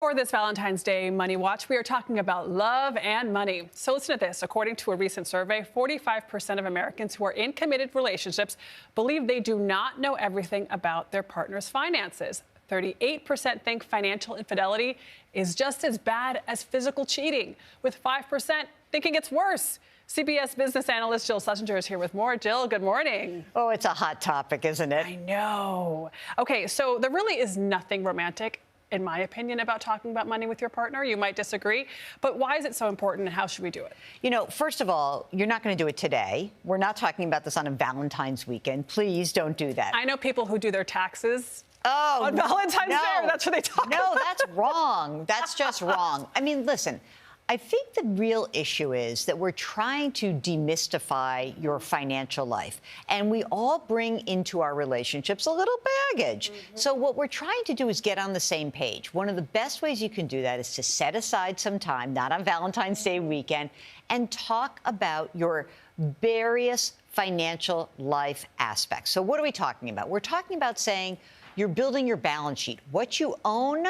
For this Valentine's Day Money Watch, we are talking about love and money. So listen to this. According to a recent survey, 45% of Americans who are in committed relationships believe they do not know everything about their partner's finances. 38% think financial infidelity is just as bad as physical cheating, with 5% thinking it's worse. CBS business analyst Jill Schlesinger is here with more. Jill, good morning. Oh, it's a hot topic, isn't it? I know. Okay, so there really is nothing romantic, in my opinion, about talking about money with your partner. You might disagree, but why is it so important and how should we do it? You know, first of all, you're not going to do it today. We're not talking about this on a Valentine's weekend. Please don't do that. I know people who do their taxes on Valentine's Day. That's what they talk about. No, that's wrong. That's just wrong. I mean, listen, I think the real issue is that we're trying to demystify your financial life. And we all bring into our relationships a little baggage. So what we're trying to do is get on the same page. One of the best ways you can do that is to set aside some time, not on Valentine's Day weekend, and talk about your various financial life aspects. So what are we talking about? We're talking about saying you're building your balance sheet, what you own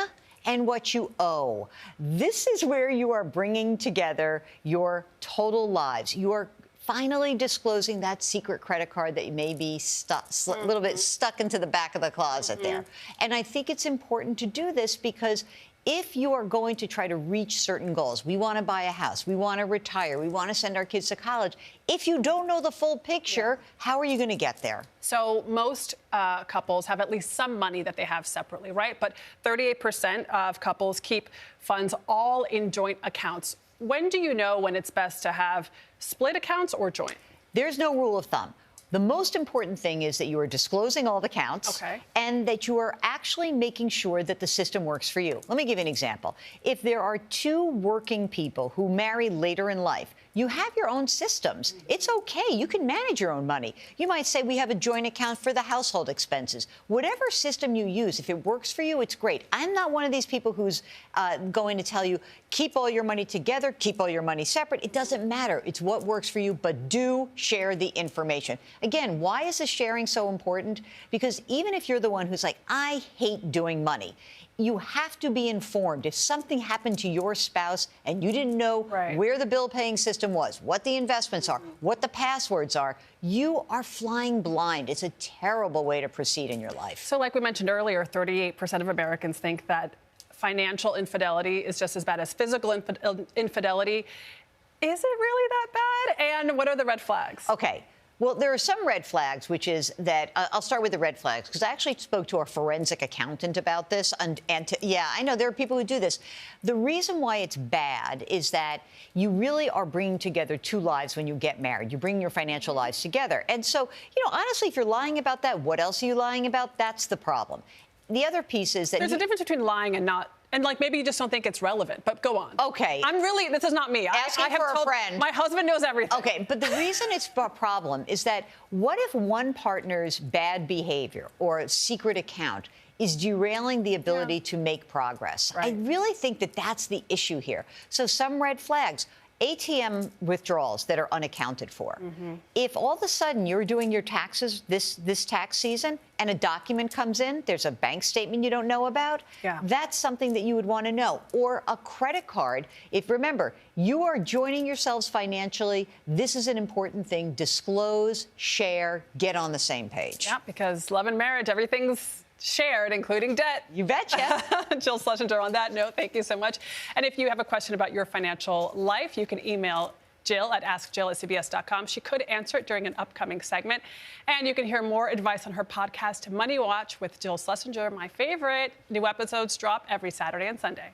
and what you owe. This is where you are bringing together your total lives. You are finally disclosing that secret credit card that you may be a little bit stuck into the back of the closet there. And I think it's important to do this because if you are going to try to reach certain goals, we want to buy a house, we want to retire, we want to send our kids to college. If you don't know the full picture, how are you going to get there? So most couples have at least some money that they have separately, right? But 38% of couples keep funds all in joint accounts. When do you know when it's best to have split accounts or joint? There's no rule of thumb. The most important thing is that you are disclosing all the accounts and that you are actually making sure that the system works for you. Let me give you an example. If there are two working people who marry later in life, you have your own systems. It's okay. You can manage your own money. You might say we have a joint account for the household expenses. Whatever system you use, if it works for you, it's great. I'm not one of these people who's going to tell you, keep all your money together, keep all your money separate. It doesn't matter. It's what works for you, but do share the information. Again, why is the sharing so important? Because even if you're the one who's like, I hate doing money, you have to be informed. If something happened to your spouse and you didn't know where the bill-paying system was, what the investments are, what the passwords are, you are flying blind. It's a terrible way to proceed in your life. So like we mentioned earlier, 38% of Americans think that financial infidelity is just as bad as physical infidelity. Is it really that bad? And what are the red flags? Okay. Well, there are some red flags, which is that I'll start with the red flags, because I actually spoke to a forensic accountant about this. Yeah, I know there are people who do this. The reason why it's bad is that you really are bringing together two lives when you get married. You bring your financial lives together. And so, you know, honestly, if you're lying about that, what else are you lying about? That's the problem. The other piece is that there's a difference between lying and not. And, like, maybe you just don't think it's relevant, but go on. Okay. This is not me. Asking I have for a told, friend. My husband knows everything. Okay, but the reason it's a problem is that what if one partner's bad behavior or a secret account is derailing the ability to make progress? I really think that that's the issue here. So some red flags. ATM withdrawals that are unaccounted for. If all of a sudden you're doing your taxes this tax season and a document comes in, there's a bank statement you don't know about, that's something that you would want to know. Or a credit card. If, remember, you are joining yourselves financially, this is an important thing. Disclose, share, get on the same page. Yeah, because love and marriage, everything's shared, including debt. You betcha. Jill Schlesinger on that note. Thank you so much. And if you have a question about your financial life, you can email Jill at askjill@cbs.com. She could answer it during an upcoming segment. And you can hear more advice on her podcast, Money Watch with Jill Schlesinger, my favorite. New episodes drop every Saturday and Sunday.